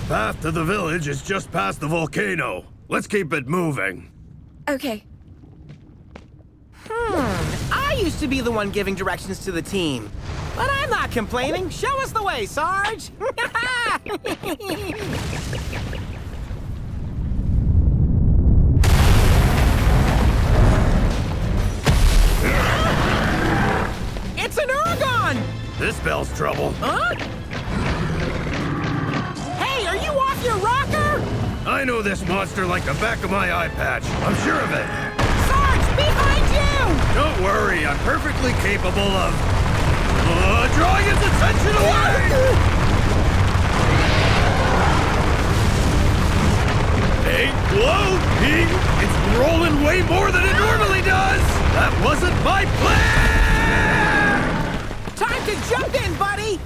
path to the village is just past the volcano. Let's keep it moving. Okay. I used to be the one giving directions to the team. But I'm not complaining. Show us the way, Sarge! It's an Uragaan! This spells trouble. Huh? Hey, are you off your rocker? I know this monster like the back of my eye patch. I'm sure of it. Sarge, behind you! Don't worry, I'm perfectly capable of... drawing its attention away! Hey, whoa, Ping! It's rolling way more than it normally does! That wasn't my plan! Time to jump in, buddy!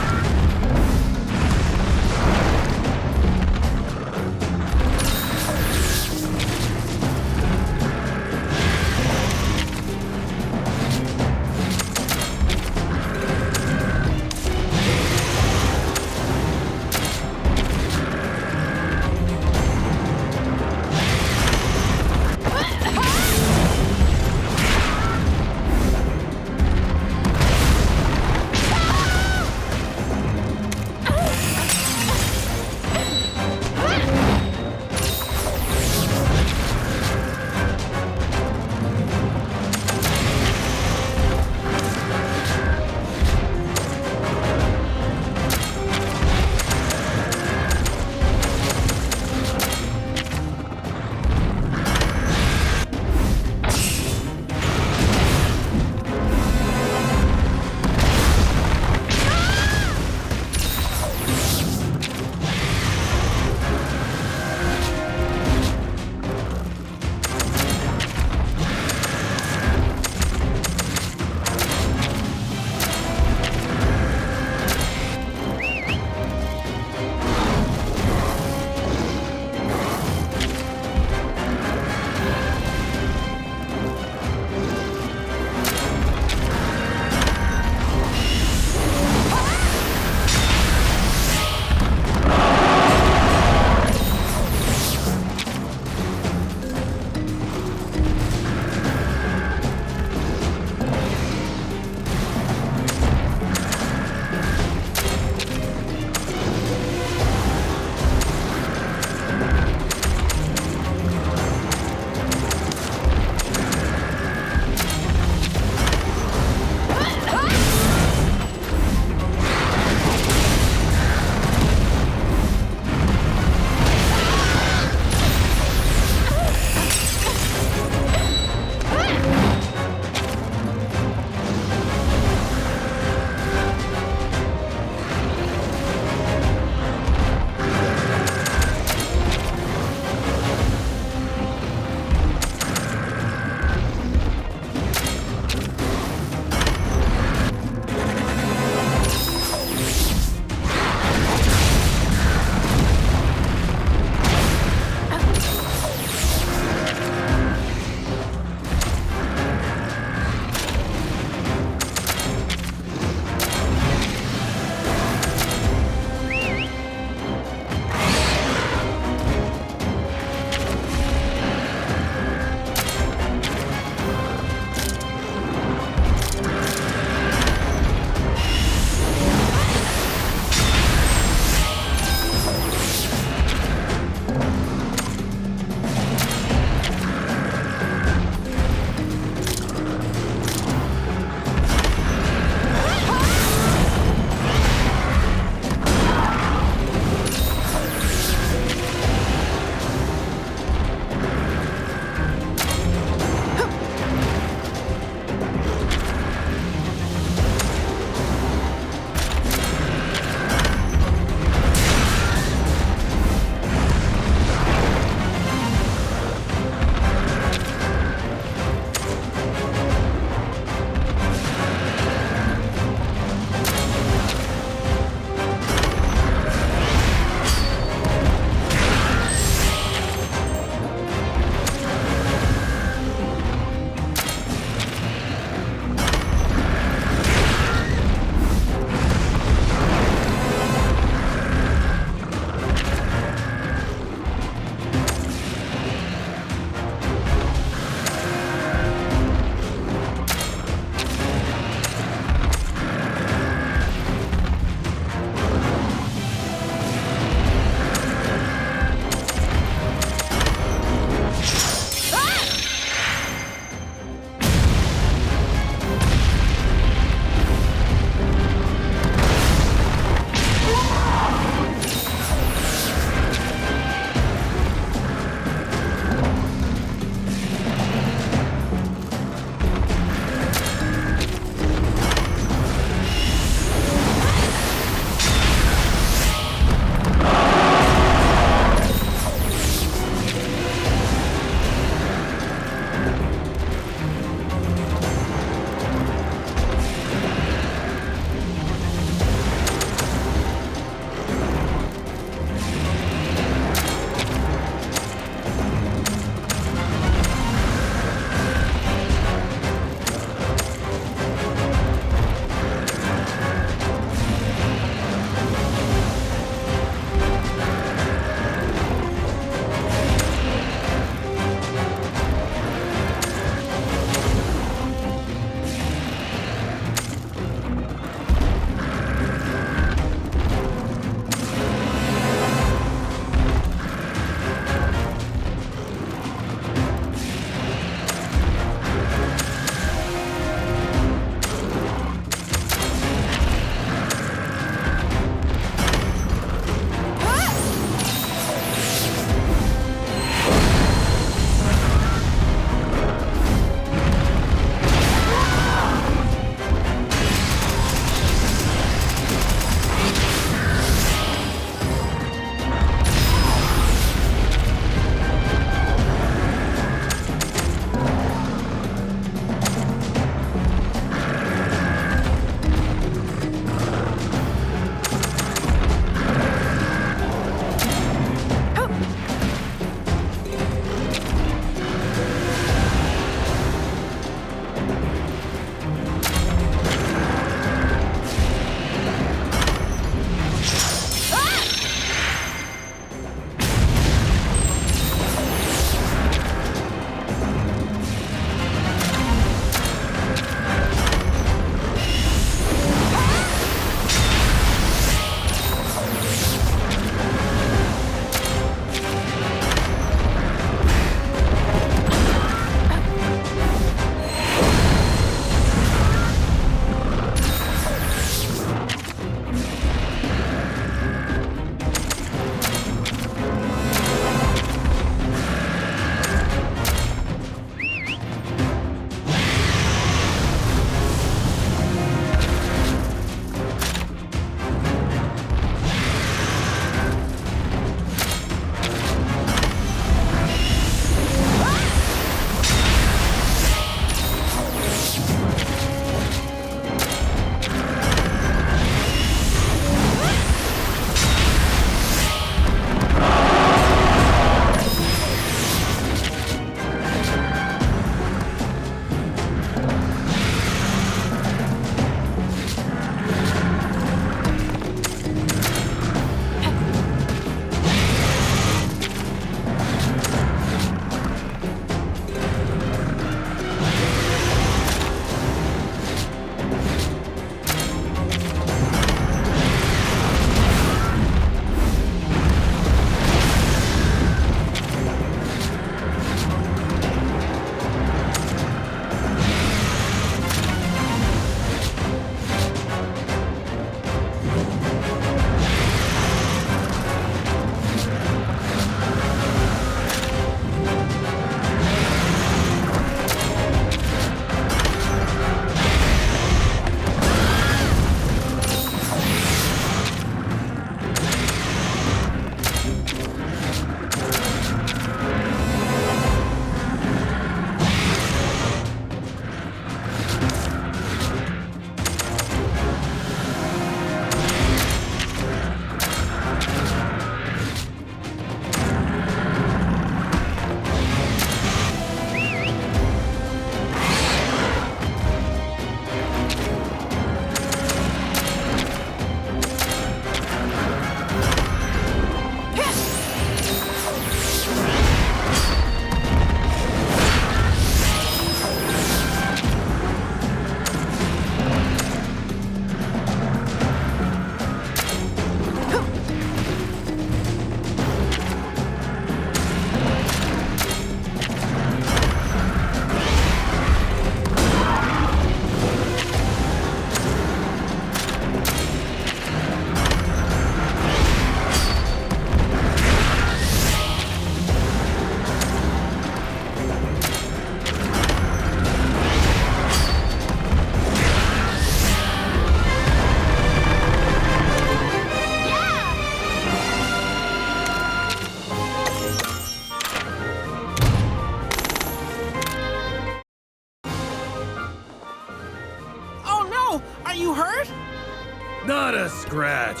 Not a scratch.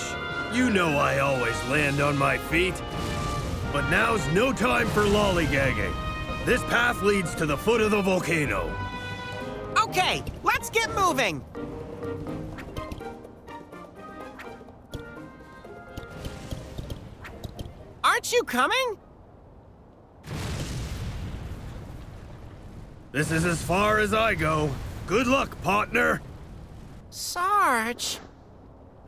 You know I always land on my feet. But now's no time for lollygagging. This path leads to the foot of the volcano. Okay, let's get moving. Aren't you coming? This is as far as I go. Good luck, partner. Sarge.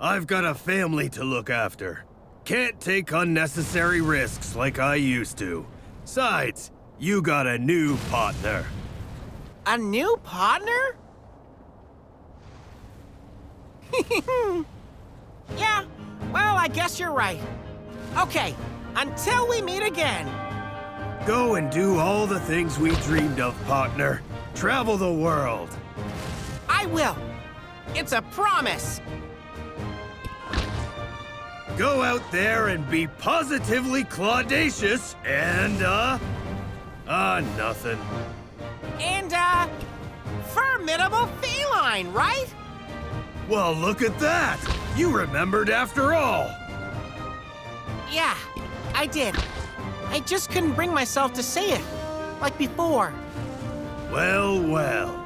I've got a family to look after. Can't take unnecessary risks like I used to. Besides, you got a new partner. A new partner? Yeah, well, I guess you're right. Okay, until we meet again. Go and do all the things we dreamed of, partner. Travel the world. I will. It's a promise. Go out there and be positively claudacious and, nothing. And, formidable feline, right? Well, look at that! You remembered after all! Yeah, I did. I just couldn't bring myself to say it, like before. Well, well.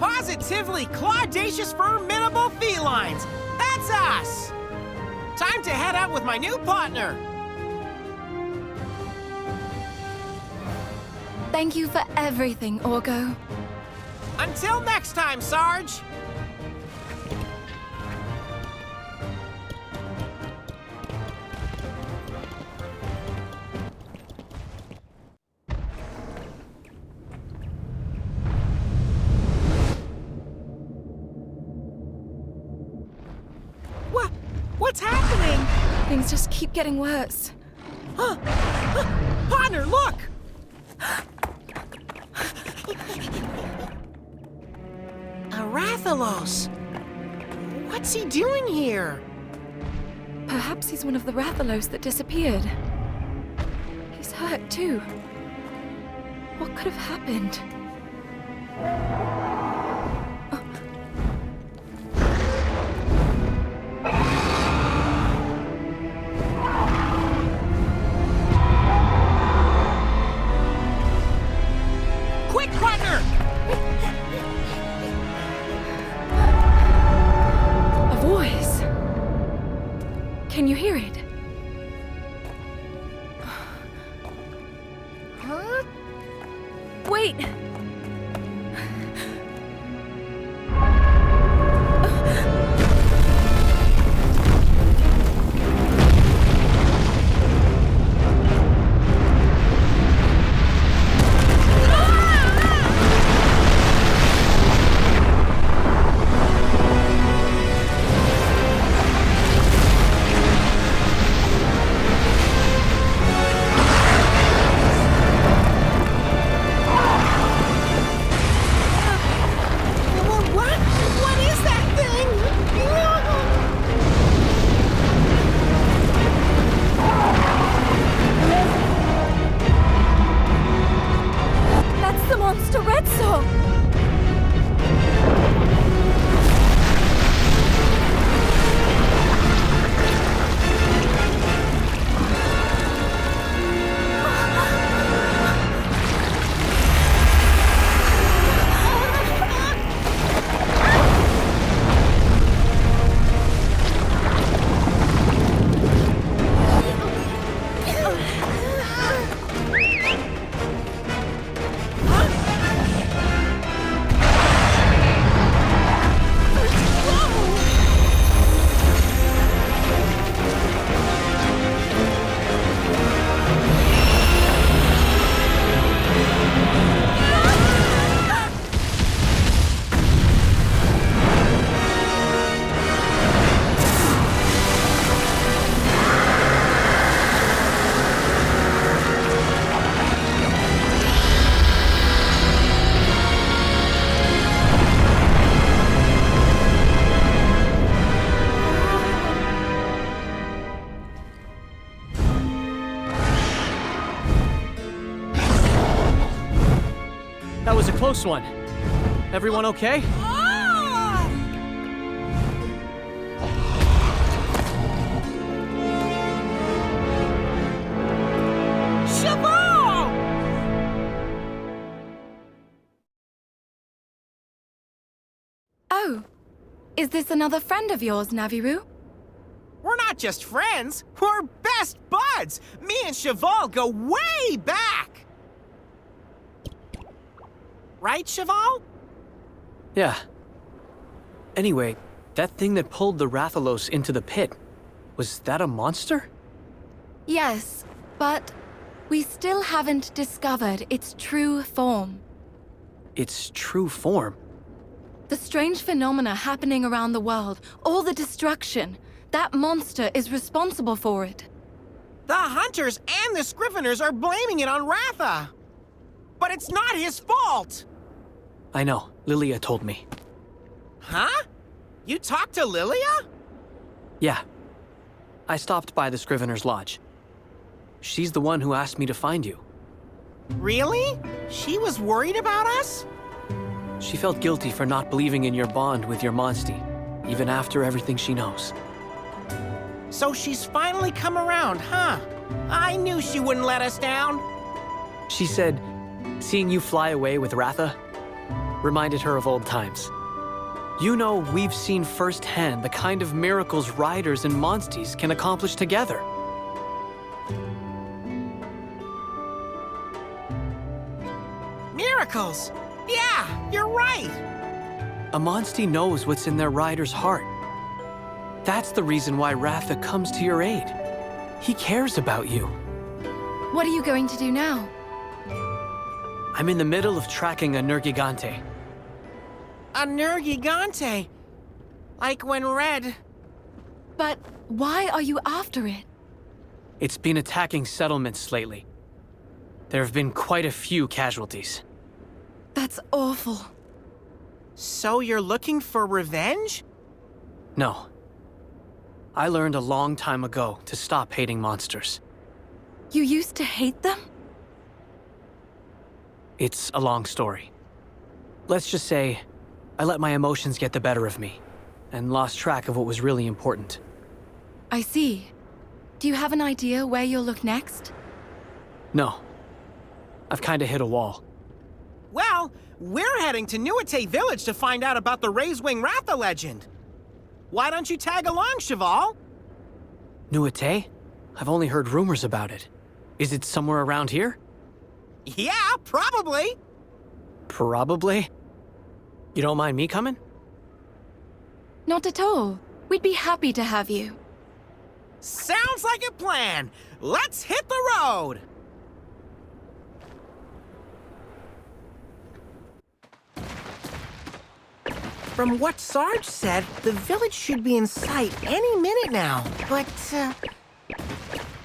Positively claudacious formidable felines! That's us! Time to head out with my new partner! Thank you for everything, Orgo. Until next time, Sarge! What's happening? Things just keep getting worse. Partner, look! Astalos. What's he doing here? Perhaps he's one of the Rathalos that disappeared. He's hurt too. What could have happened? Quick, partner! A voice. Can you hear it? Huh? Wait! What is that thing? That's the monster Red Song! That was a close one. Everyone okay? Is this another friend of yours, Naviru? We're not just friends, we're best buds! Me and Cheval go way back! Right, Cheval? Yeah. Anyway, that thing that pulled the Rathalos into the pit, was that a monster? Yes, but we still haven't discovered its true form. Its true form? The strange phenomena happening around the world, all the destruction, that monster is responsible for it. The Hunters and the Scriveners are blaming it on Ratha! But it's not his fault! I know, Lilia told me. Huh? You talked to Lilia? Yeah. I stopped by the Scrivener's Lodge. She's the one who asked me to find you. Really? She was worried about us? She felt guilty for not believing in your bond with your Monstie, even after everything she knows. So she's finally come around, huh? I knew she wouldn't let us down. She said, seeing you fly away with Ratha reminded her of old times. You know, we've seen firsthand the kind of miracles riders and Monsties can accomplish together. Miracles! Yeah, you're right! A Monstie knows what's in their rider's heart. That's the reason why Ratha comes to your aid. He cares about you. What are you going to do now? I'm in the middle of tracking a Nergigante. A Nergigante! Like when Red... But why are you after it? It's been attacking settlements lately. There have been quite a few casualties. That's awful. So you're looking for revenge? No. I learned a long time ago to stop hating monsters. You used to hate them? It's a long story. Let's just say, I let my emotions get the better of me, and lost track of what was really important. I see. Do you have an idea where you'll look next? No. I've kinda hit a wall. Well, we're heading to Nua Te Village to find out about the Raisewing Ratha legend. Why don't you tag along, Cheval? Nua Te? I've only heard rumors about it. Is it somewhere around here? Yeah, probably. Probably. You don't mind me coming? Not at all. We'd be happy to have you. Sounds like a plan. Let's hit the road. From what Sarge said, the village should be in sight any minute now, but,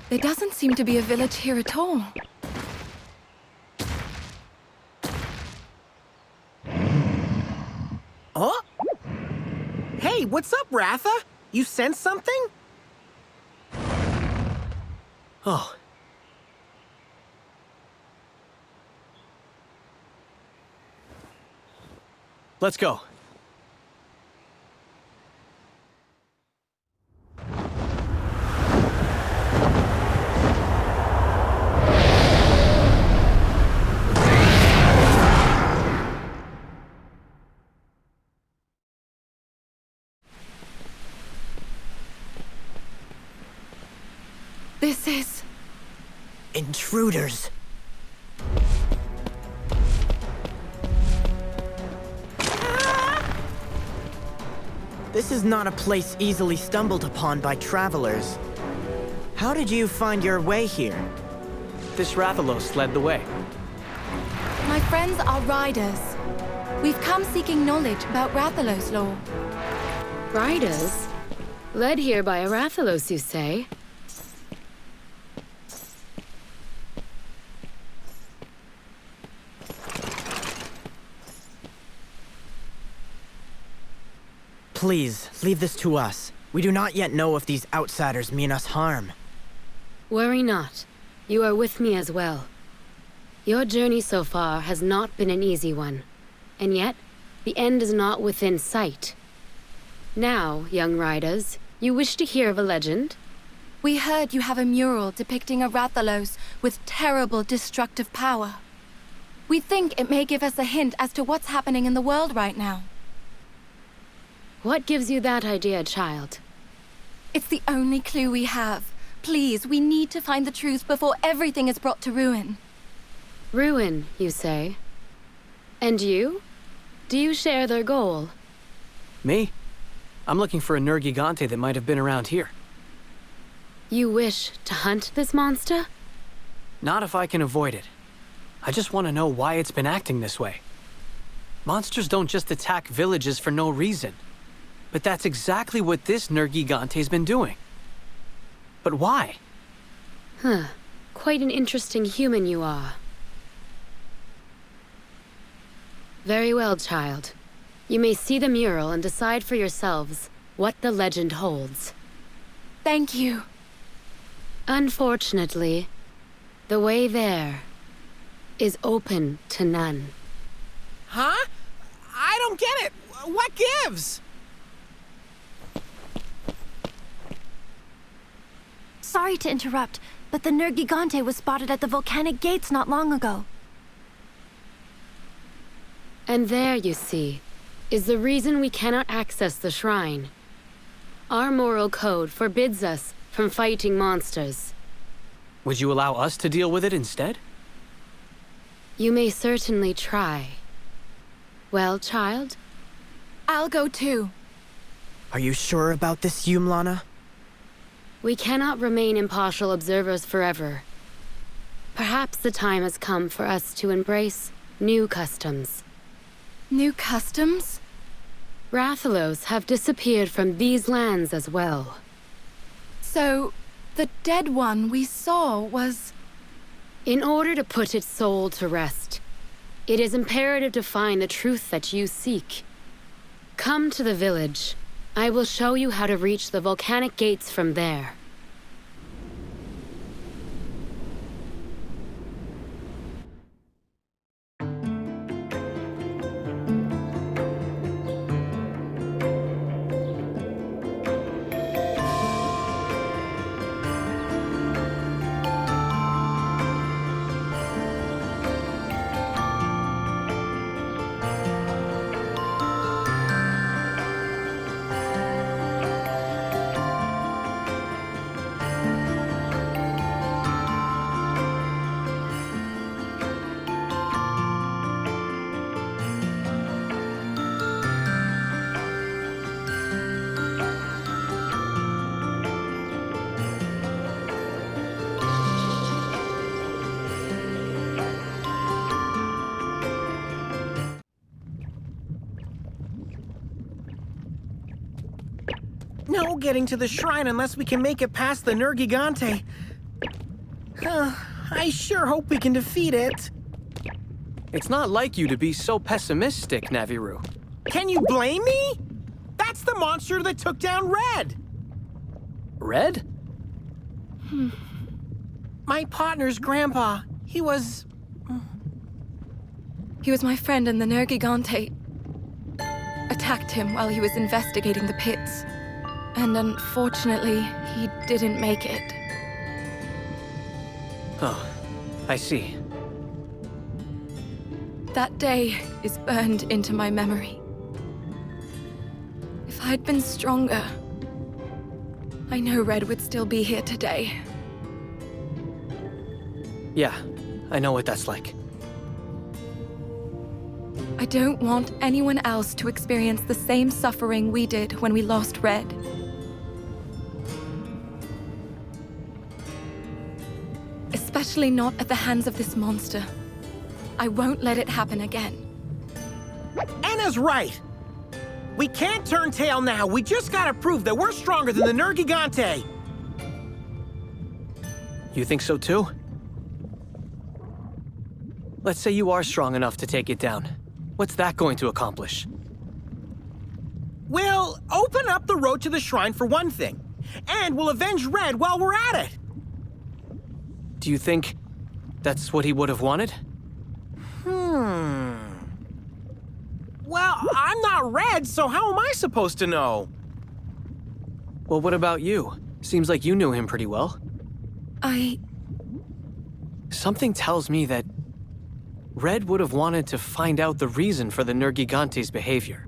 There doesn't seem to be a village here at all. Oh? Hey, what's up, Ratha? You sense something? Oh. Let's go. This is... Intruders. This is not a place easily stumbled upon by travelers. How did you find your way here? This Rathalos led the way. My friends are riders. We've come seeking knowledge about Rathalos lore. Riders? Led here by a Rathalos, you say? Please, leave this to us. We do not yet know if these outsiders mean us harm. Worry not. You are with me as well. Your journey so far has not been an easy one. And yet, the end is not within sight. Now, young riders, you wish to hear of a legend? We heard you have a mural depicting a Rathalos with terrible destructive power. We think it may give us a hint as to what's happening in the world right now. What gives you that idea, child? It's the only clue we have. Please, we need to find the truth before everything is brought to ruin. Ruin, you say? And you? Do you share their goal? Me? I'm looking for a Nergigante that might have been around here. You wish to hunt this monster? Not if I can avoid it. I just want to know why it's been acting this way. Monsters don't just attack villages for no reason. But that's exactly what this Nergigante's been doing. But why? Huh. Quite an interesting human you are. Very well, child. You may see the mural and decide for yourselves what the legend holds. Thank you. Unfortunately, the way there is open to none. Huh? I don't get it. What gives? Sorry to interrupt, but the Nergigante was spotted at the volcanic gates not long ago. And there, you see, is the reason we cannot access the shrine. Our moral code forbids us from fighting monsters. Would you allow us to deal with it instead? You may certainly try. Well, child? I'll go too. Are you sure about this, Umlana? We cannot remain impartial observers forever. Perhaps the time has come for us to embrace new customs. New customs? Rathalos have disappeared from these lands as well. So, the dead one we saw was... In order to put its soul to rest, it is imperative to find the truth that you seek. Come to the village. I will show you how to reach the volcanic gates from there. No getting to the shrine unless we can make it past the Nergigante. I sure hope we can defeat it. It's not like you to be so pessimistic, Naviru. Can you blame me? That's the monster that took down Red. Red? My partner's grandpa. He was my friend, and the Nergigante attacked him while he was investigating the pits. And unfortunately, he didn't make it. Oh, I see. That day is burned into my memory. If I'd been stronger, I know Red would still be here today. Yeah, I know what that's like. I don't want anyone else to experience the same suffering we did when we lost Red. Especially not at the hands of this monster. I won't let it happen again. Anna's right. We can't turn tail now. We just gotta prove that we're stronger than the Nergigante. You think so too? Let's say you are strong enough to take it down. What's that going to accomplish? We'll open up the road to the shrine for one thing. And we'll avenge Red while we're at it. Do you think that's what he would have wanted? Well, I'm not Red, so how am I supposed to know? Well, what about you? Seems like you knew him pretty well. Something tells me that Red would have wanted to find out the reason for the Nergigante's behavior.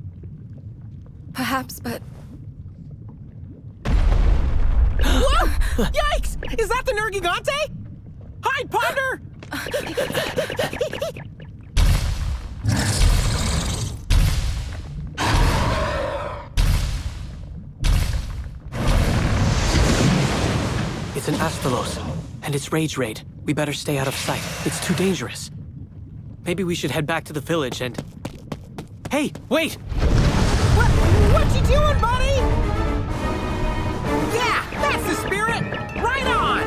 Perhaps, but Whoa! Yikes! Is that the Nergigante? Hide, partner! It's an Astalos, and it's Rage Raid. We better stay out of sight. It's too dangerous. Maybe we should head back to the village and... Hey, wait! What you doing, buddy? Yeah, that's the spirit! Right on!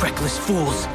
Reckless fools!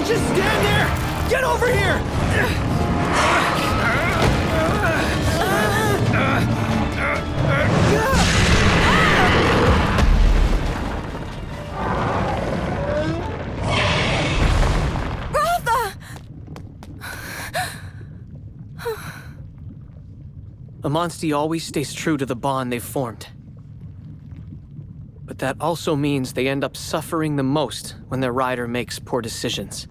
Don't just stand there! Get over here! A Monstie always stays true to the bond they've formed. But that also means they end up suffering the most when their rider makes poor decisions.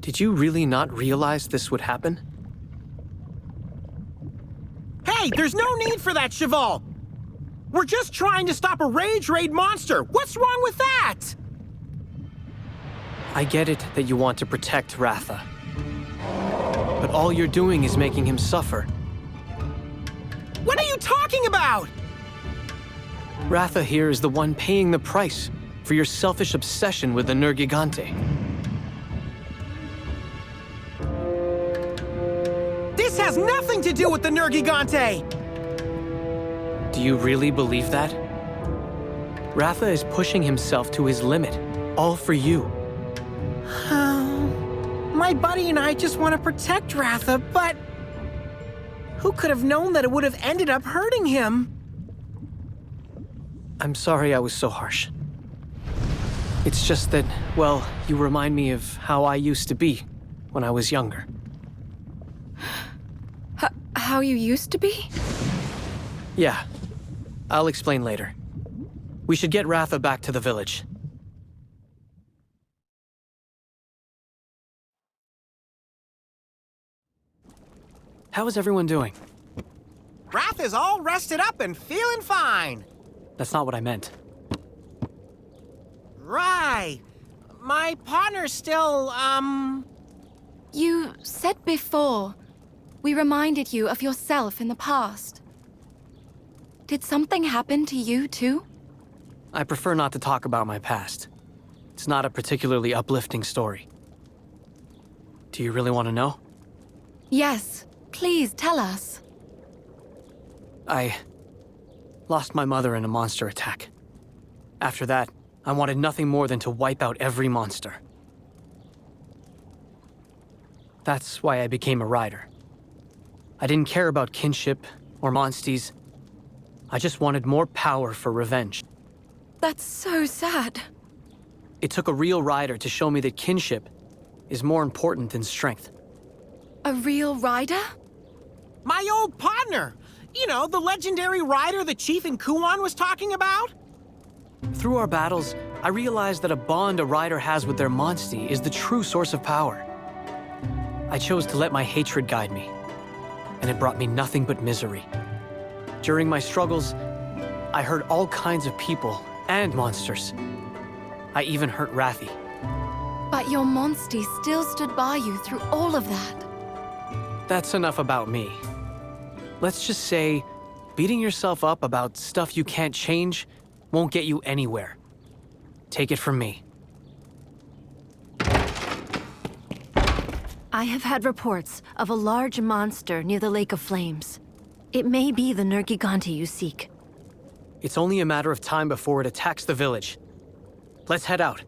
Did you really not realize this would happen? Hey, there's no need for that, Cheval! We're just trying to stop a rage raid monster! What's wrong with that? I get it that you want to protect Ratha. But all you're doing is making him suffer. What are you talking about? Ratha here is the one paying the price for your selfish obsession with the Nergigante. This has nothing to do with the Nergigante! Do you really believe that? Ratha is pushing himself to his limit, all for you. My buddy and I just want to protect Ratha, but... who could have known that it would have ended up hurting him? I'm sorry I was so harsh. It's just that, well, you remind me of how I used to be when I was younger. How you used to be? Yeah, I'll explain later. We should get Ratha back to the village. How is everyone doing? Ratha's all rested up and feeling fine. That's not what I meant. Right. My partner's still, You said before, we reminded you of yourself in the past. Did something happen to you, too? I prefer not to talk about my past. It's not a particularly uplifting story. Do you really want to know? Yes, please tell us. I lost my mother in a monster attack. After that, I wanted nothing more than to wipe out every monster. That's why I became a rider. I didn't care about kinship or monsties. I just wanted more power for revenge. That's so sad. It took a real rider to show me that kinship is more important than strength. A real rider? my old partner! You know, the legendary rider the Chief in Kuan was talking about? Through our battles, I realized that a bond a rider has with their monstie is the true source of power. I chose to let my hatred guide me, and it brought me nothing but misery. During my struggles, I hurt all kinds of people and monsters. I even hurt Rathi. But your monstie still stood by you through all of that. That's enough about me. Let's just say, beating yourself up about stuff you can't change won't get you anywhere. Take it from me. I have had reports of a large monster near the Lake of Flames. It may be the Nergigante you seek. It's only a matter of time before it attacks the village. Let's head out.